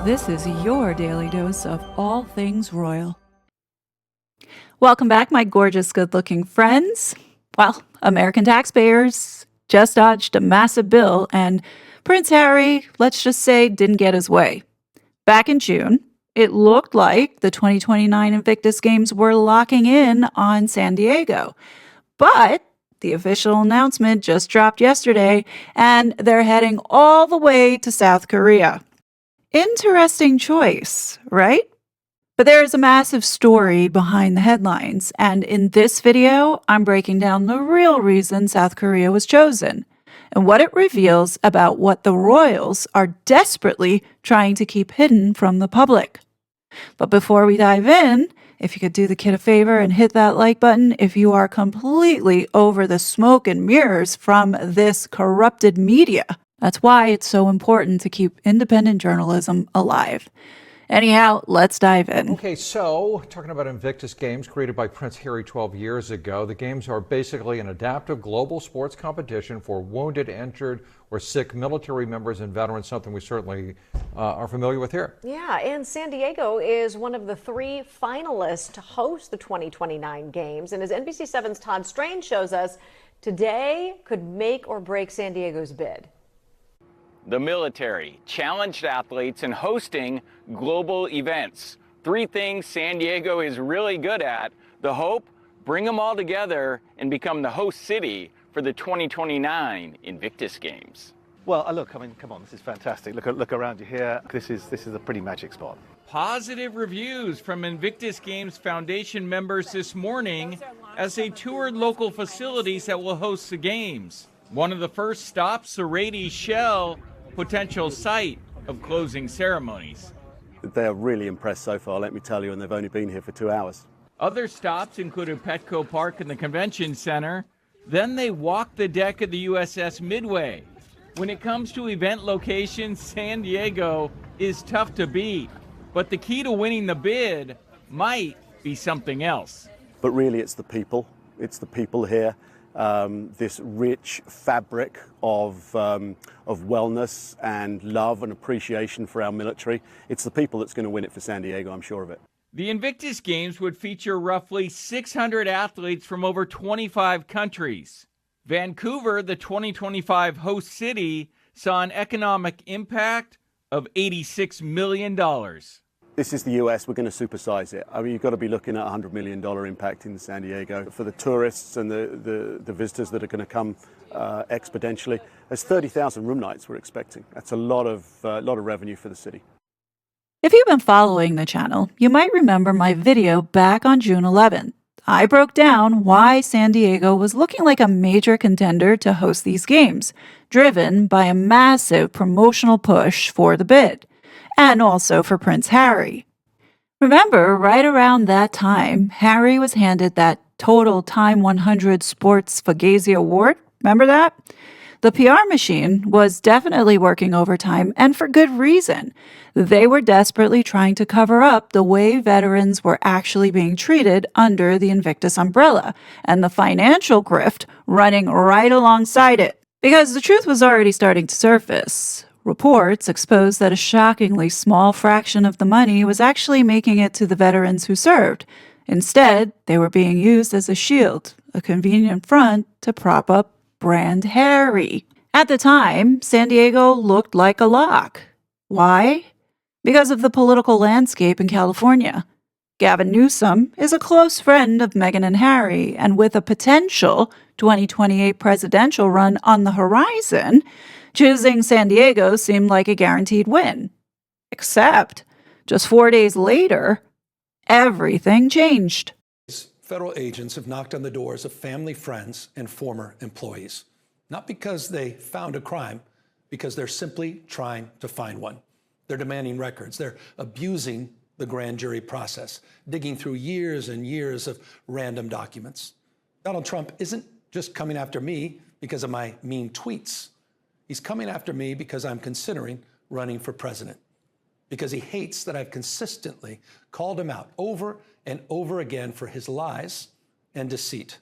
This is your daily dose of all things royal. Welcome back, my gorgeous, good-looking friends. Well, American taxpayers just dodged a massive bill, and Prince Harry, let's just say, didn't get his way. Back in June, it looked like the 2029 Invictus Games were locking in on San Diego. But the official announcement just dropped yesterday, and they're heading all the way to South Korea. Interesting choice, right? But there is a massive story behind the headlines, and in this video, I'm breaking down the real reason South Korea was chosen and what it reveals about what the royals are desperately trying to keep hidden from the public. But before we dive in, if you could do the kid a favor and hit that like button if you are completely over the smoke and mirrors from this corrupted media. That's why it's so important to keep independent journalism alive. Anyhow, let's dive in. Okay, so talking about Invictus Games created by Prince Harry 12 years ago, the games are basically an adaptive global sports competition for wounded, injured, or sick military members and veterans, something we certainly are familiar with here. Yeah, and San Diego is one of the 3 finalists to host the 2029 Games. And as NBC7's Todd Strain shows us, today could make or break San Diego's bid. The military challenged athletes in hosting global events. 3 things San Diego is really good at. The hope, bring them all together and become the host city for the 2029 Invictus Games. Well, look, I mean, come on, this is fantastic. Look around you here. This is a pretty magic spot. Positive reviews from Invictus Games Foundation members this morning as they toured local facilities that will host the games. One of the first stops, the Rady Shell, potential site of closing ceremonies. They're really impressed so far, let me tell you, and they've only been here for 2 hours. Other stops included Petco Park and the Convention Center. Then they walked the deck of the USS Midway. When it comes to event locations, San Diego is tough to beat. But the key to winning the bid might be something else. But really, it's the people. It's the people here. This rich fabric of wellness and love and appreciation for our military. It's the people that's going to win it for San Diego, I'm sure of it. The Invictus Games would feature roughly 600 athletes from over 25 countries. Vancouver, the 2025 host city, saw an economic impact of $86 million. This is the US, we're going to supersize it. I mean, you've got to be looking at $100 million impact in San Diego. For the tourists and the visitors that are going to come exponentially, there's 30,000 room nights we're expecting. That's a lot of revenue for the city. If you've been following the channel, you might remember my video back on June 11th. I broke down why San Diego was looking like a major contender to host these games, driven by a massive promotional push for the bid, and also for Prince Harry. Remember, right around that time, Harry was handed that Total Time 100 Sports Fugazi Award. Remember that? The PR machine was definitely working overtime, and for good reason. They were desperately trying to cover up the way veterans were actually being treated under the Invictus umbrella, and the financial grift running right alongside it. Because the truth was already starting to surface. Reports exposed that a shockingly small fraction of the money was actually making it to the veterans who served. Instead, they were being used as a shield, a convenient front to prop up Brand Harry. At the time, San Diego looked like a lock. Why? Because of the political landscape in California. Gavin Newsom is a close friend of Meghan and Harry, and with a potential 2028 presidential run on the horizon, choosing San Diego seemed like a guaranteed win. Except, just 4 days later, everything changed. Federal agents have knocked on the doors of family, friends, and former employees. Not because they found a crime, because they're simply trying to find one. They're demanding records. They're abusing the grand jury process, digging through years and years of random documents. Donald Trump isn't just coming after me because of my mean tweets. He's coming after me because I'm considering running for president, because he hates that I've consistently called him out over and over again for his lies and deceit.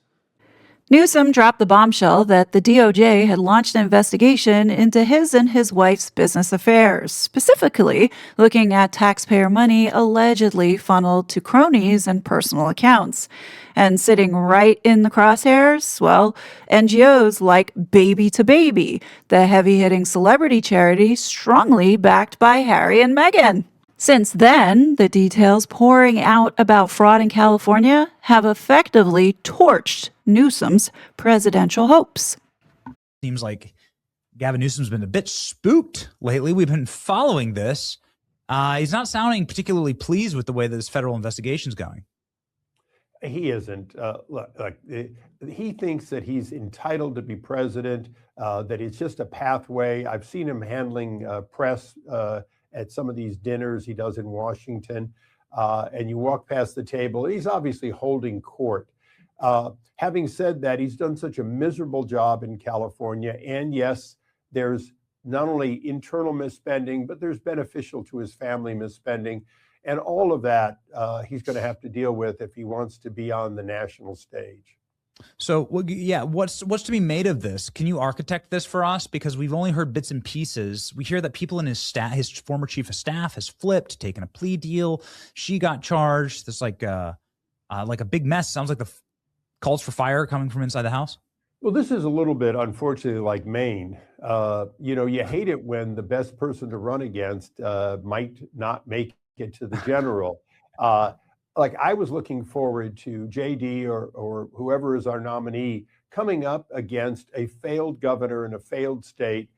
Newsom dropped the bombshell that the DOJ had launched an investigation into his and his wife's business affairs, specifically looking at taxpayer money allegedly funneled to cronies and personal accounts. And sitting right in the crosshairs, well, NGOs like Baby to Baby, the heavy-hitting celebrity charity strongly backed by Harry and Meghan. Since then, the details pouring out about fraud in California have effectively torched Newsom's presidential hopes. Seems like Gavin Newsom's been a bit spooked lately. We've been following this. He's not sounding particularly pleased with the way this federal investigation's going. He isn't. He thinks that he's entitled to be president, that it's just a pathway. I've seen him handling press at some of these dinners he does in Washington, and you walk past the table, he's obviously holding court. Having said that, he's done such a miserable job in California, and yes, there's not only internal misspending, but there's beneficial to his family misspending, and all of that he's going to have to deal with if he wants to be on the national stage. So, yeah, what's to be made of this? Can you architect this for us? Because we've only heard bits and pieces. We hear that people in his staff, his former chief of staff, has flipped, taken a plea deal. She got charged. This like a big mess. Sounds like the calls for fire coming from inside the house. Well, this is a little bit, unfortunately, like Maine. You hate it when the best person to run against might not make it to the general. Like I was looking forward to JD or whoever is our nominee coming up against a failed governor in a failed state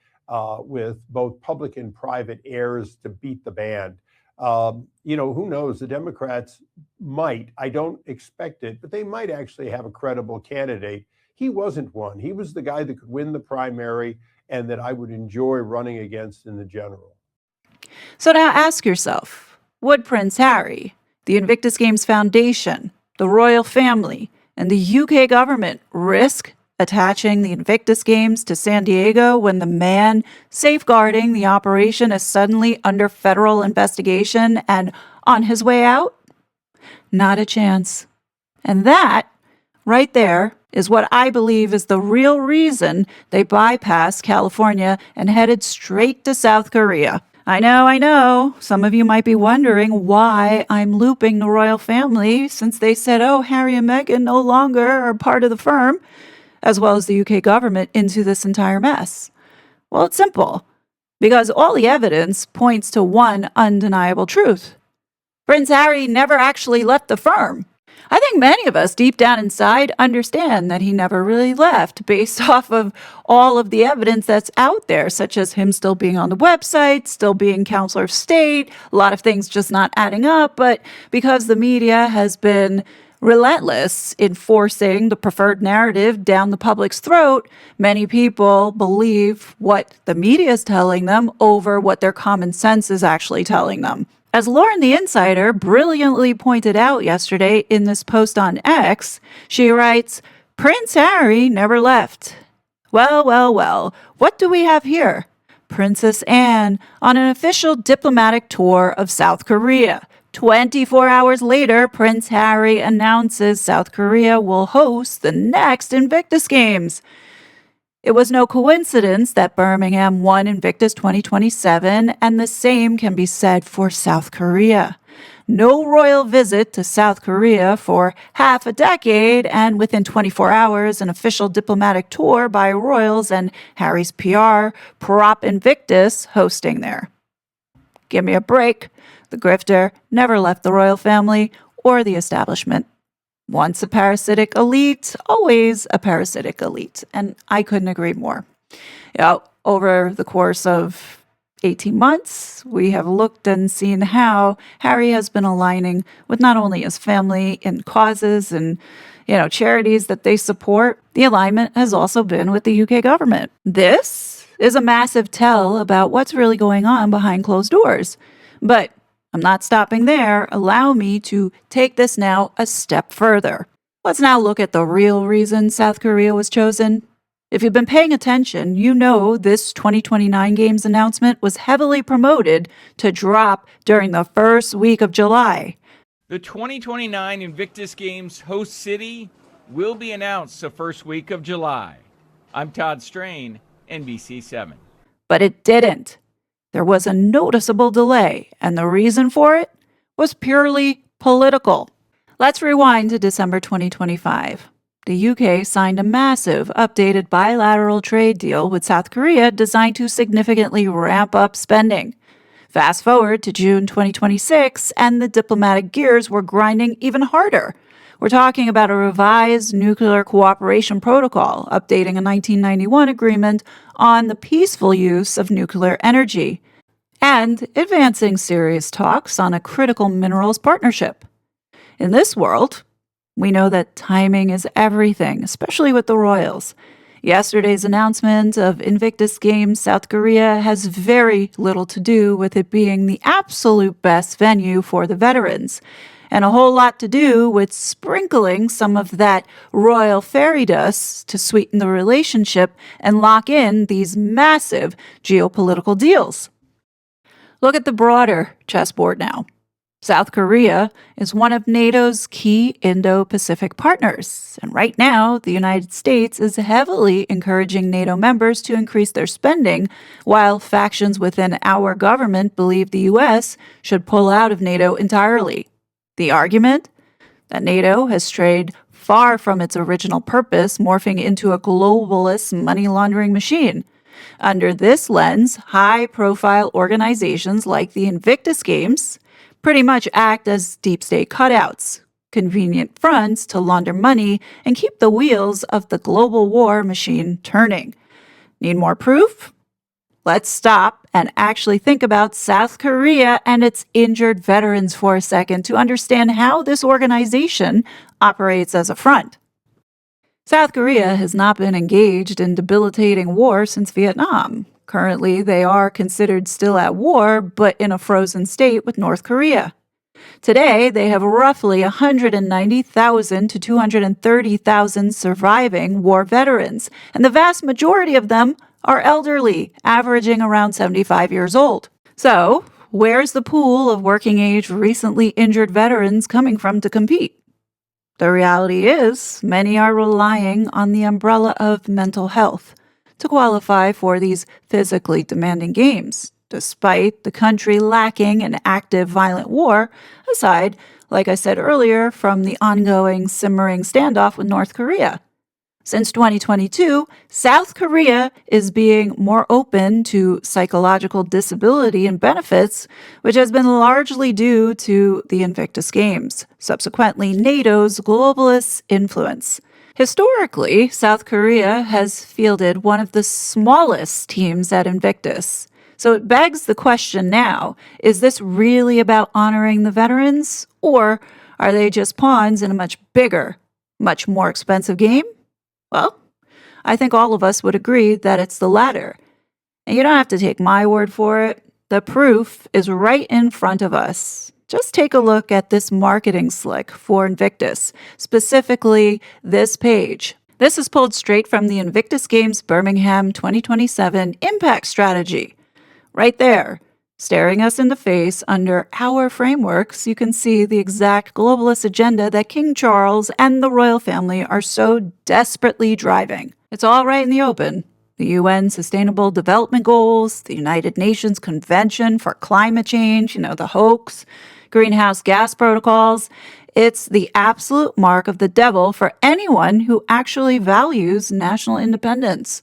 with both public and private heirs to beat the band. Who knows? The Democrats might, I don't expect it, but they might actually have a credible candidate. He wasn't one. He was the guy that could win the primary and that I would enjoy running against in the general. So now ask yourself, would Prince Harry, the Invictus Games Foundation, the royal family, and the UK government risk attaching the Invictus Games to San Diego when the man safeguarding the operation is suddenly under federal investigation and on his way out? Not a chance. And that, right there, is what I believe is the real reason they bypassed California and headed straight to South Korea. I know. Some of you might be wondering why I'm looping the royal family since they said, Harry and Meghan no longer are part of the firm, as well as the UK government, into this entire mess. Well, it's simple, because all the evidence points to one undeniable truth. Prince Harry never actually left the firm. I think many of us deep down inside understand that he never really left based off of all of the evidence that's out there, such as him still being on the website, still being counselor of state, a lot of things just not adding up. But because the media has been relentless in forcing the preferred narrative down the public's throat, many people believe what the media is telling them over what their common sense is actually telling them. As Lauren the Insider brilliantly pointed out yesterday in this post on X, she writes, Prince Harry never left. Well, what do we have here? Princess Anne on an official diplomatic tour of South Korea. 24 hours later, Prince Harry announces South Korea will host the next Invictus Games. It was no coincidence that Birmingham won Invictus 2027, and the same can be said for South Korea. No royal visit to South Korea for half a decade, and within 24 hours, an official diplomatic tour by royals and Harry's PR, Prop Invictus, hosting there. Give me a break. The grifter never left the royal family or the establishment. Once a parasitic elite, always a parasitic elite. And I couldn't agree more. Over the course of 18 months, we have looked and seen how Harry has been aligning with not only his family in causes and charities that they support. The alignment has also been with the UK government. This is a massive tell about what's really going on behind closed doors. But I'm not stopping there. Allow me to take this now a step further. Let's now look at the real reason South Korea was chosen. If you've been paying attention, you know this 2029 Games announcement was heavily promoted to drop during the first week of July. The 2029 Invictus Games host city will be announced the first week of July. I'm Todd Strain, NBC7. But it didn't. There was a noticeable delay, and the reason for it was purely political. Let's rewind to December 2025. The UK signed a massive, updated bilateral trade deal with South Korea designed to significantly ramp up spending. Fast forward to June 2026, and the diplomatic gears were grinding even harder. We're talking about a revised nuclear cooperation protocol, updating a 1991 agreement on the peaceful use of nuclear energy, and advancing serious talks on a critical minerals partnership. In this world, we know that timing is everything, especially with the royals. Yesterday's announcement of Invictus Games South Korea has very little to do with it being the absolute best venue for the veterans, and a whole lot to do with sprinkling some of that royal fairy dust to sweeten the relationship and lock in these massive geopolitical deals. Look at the broader chessboard now. South Korea is one of NATO's key Indo-Pacific partners, and right now, the United States is heavily encouraging NATO members to increase their spending, while factions within our government believe the U.S. should pull out of NATO entirely. The argument? That NATO has strayed far from its original purpose, morphing into a globalist money laundering machine. Under this lens, high-profile organizations like the Invictus Games pretty much act as deep state cutouts, convenient fronts to launder money and keep the wheels of the global war machine turning. Need more proof? Let's stop and actually think about South Korea and its injured veterans for a second to understand how this organization operates as a front. South Korea has not been engaged in debilitating war since Vietnam. Currently, they are considered still at war, but in a frozen state with North Korea. Today, they have roughly 190,000 to 230,000 surviving war veterans, and the vast majority of them are elderly, averaging around 75 years old. So, where's the pool of working-age, recently injured veterans coming from to compete? The reality is, many are relying on the umbrella of mental health to qualify for these physically demanding games, despite the country lacking an active violent war, aside, like I said earlier, from the ongoing simmering standoff with North Korea. Since 2022, South Korea is being more open to psychological disability and benefits, which has been largely due to the Invictus Games, subsequently NATO's globalist influence. Historically, South Korea has fielded one of the smallest teams at Invictus. So it begs the question now, is this really about honoring the veterans, or are they just pawns in a much bigger, much more expensive game? Well, I think all of us would agree that it's the latter. And you don't have to take my word for it. The proof is right in front of us. Just take a look at this marketing slick for Invictus, specifically this page. This is pulled straight from the Invictus Games Birmingham 2027 Impact Strategy. Right there, staring us in the face under our frameworks, you can see the exact globalist agenda that King Charles and the royal family are so desperately driving. It's all right in the open. The UN Sustainable Development Goals, the United Nations Convention for Climate Change, the hoax, greenhouse gas protocols. It's the absolute mark of the devil for anyone who actually values national independence.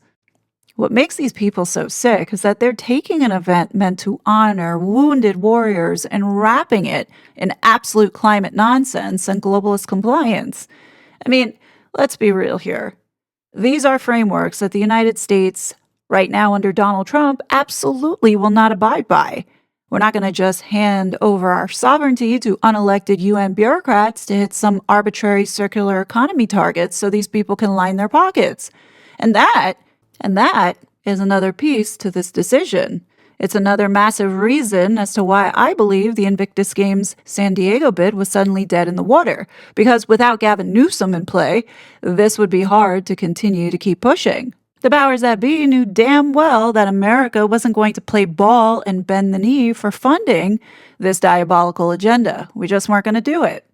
What makes these people so sick is that they're taking an event meant to honor wounded warriors and wrapping it in absolute climate nonsense and globalist compliance. I mean, let's be real here. These are frameworks that the United States, right now under Donald Trump, absolutely will not abide by. We're not going to just hand over our sovereignty to unelected UN bureaucrats to hit some arbitrary circular economy targets so these people can line their pockets. And that is another piece to this decision. It's another massive reason as to why I believe the Invictus Games San Diego bid was suddenly dead in the water. Because without Gavin Newsom in play, this would be hard to continue to keep pushing. The powers that be knew damn well that America wasn't going to play ball and bend the knee for funding this diabolical agenda. We just weren't going to do it.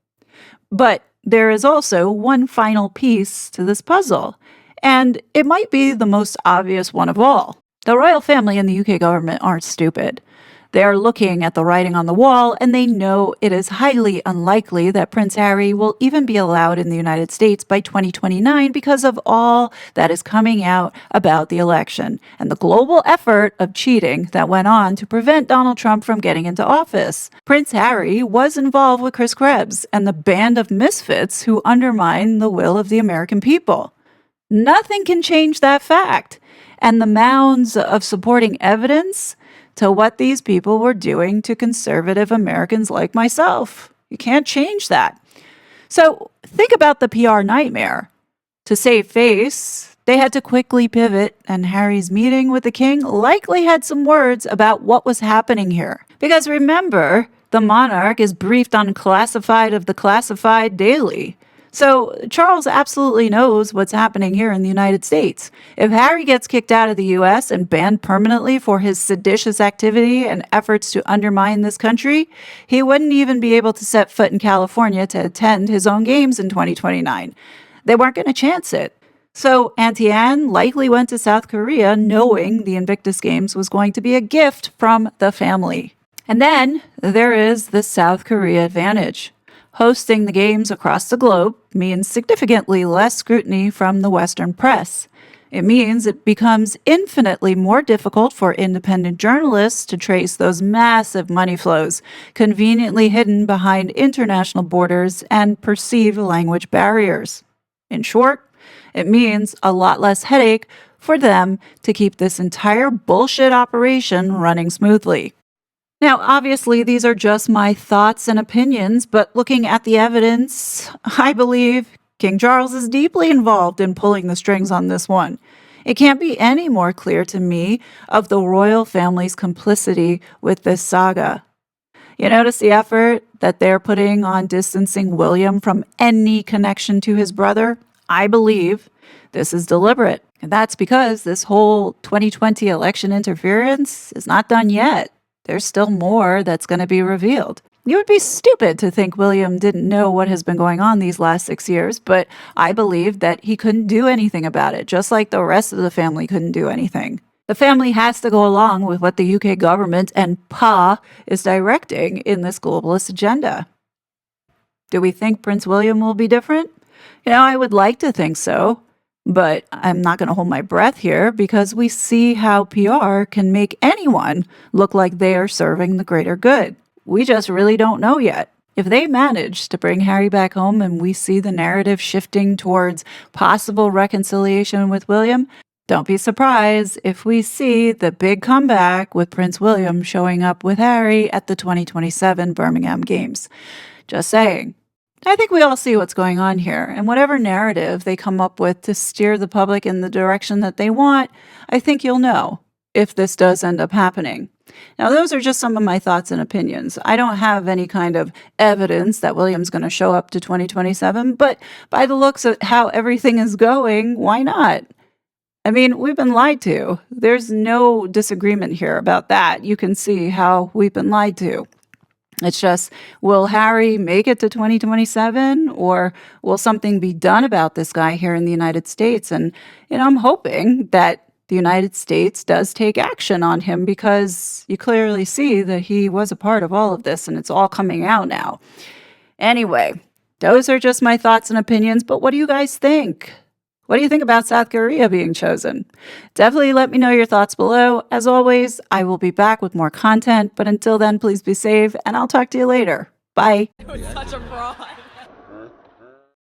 But there is also one final piece to this puzzle, and it might be the most obvious one of all. The royal family and the UK government aren't stupid. They are looking at the writing on the wall, and they know it is highly unlikely that Prince Harry will even be allowed in the United States by 2029 because of all that is coming out about the election and the global effort of cheating that went on to prevent Donald Trump from getting into office. Prince Harry was involved with Chris Krebs and the band of misfits who undermine the will of the American people. Nothing can change that fact. And the mounds of supporting evidence to what these people were doing to conservative Americans like myself. You can't change that. So think about the PR nightmare. To save face, they had to quickly pivot, and Harry's meeting with the king likely had some words about what was happening here. Because remember, the monarch is briefed on classified of the classified daily. So Charles absolutely knows what's happening here in the United States. If Harry gets kicked out of the U.S. and banned permanently for his seditious activity and efforts to undermine this country, he wouldn't even be able to set foot in California to attend his own games in 2029. They weren't going to chance it. So Auntie Anne likely went to South Korea knowing the Invictus Games was going to be a gift from the family. And then there is the South Korea advantage. Hosting the games across the globe means significantly less scrutiny from the Western press. It means it becomes infinitely more difficult for independent journalists to trace those massive money flows conveniently hidden behind international borders and perceived language barriers. In short, it means a lot less headache for them to keep this entire bullshit operation running smoothly. Now, obviously, these are just my thoughts and opinions, but looking at the evidence, I believe King Charles is deeply involved in pulling the strings on this one. It can't be any more clear to me of the royal family's complicity with this saga. You notice the effort that they're putting on distancing William from any connection to his brother? I believe this is deliberate. And that's because this whole 2020 election interference is not done yet. There's still more that's going to be revealed. You would be stupid to think William didn't know what has been going on these last 6 years, but I believe that he couldn't do anything about it, just like the rest of the family couldn't do anything. The family has to go along with what the UK government and Pa is directing in this globalist agenda. Do we think Prince William will be different? I would like to think so. But I'm not going to hold my breath here because we see how PR can make anyone look like they are serving the greater good. We just really don't know yet. If they manage to bring Harry back home and we see the narrative shifting towards possible reconciliation with William, don't be surprised if we see the big comeback with Prince William showing up with Harry at the 2027 Birmingham Games. Just saying. I think we all see what's going on here, and whatever narrative they come up with to steer the public in the direction that they want, I think you'll know if this does end up happening. Now, those are just some of my thoughts and opinions. I don't have any kind of evidence that William's going to show up to 2027, but by the looks of how everything is going, why not? I mean, we've been lied to. There's no disagreement here about that. You can see how we've been lied to. It's just, will Harry make it to 2027, or will something be done about this guy here in the United States? And, I'm hoping that the United States does take action on him because you clearly see that he was a part of all of this and it's all coming out now. Anyway, those are just my thoughts and opinions, but what do you guys think? What do you think about South Korea being chosen? Definitely let me know your thoughts below. As always, I will be back with more content, but until then, please be safe, and I'll talk to you later. Bye. Such a fraud.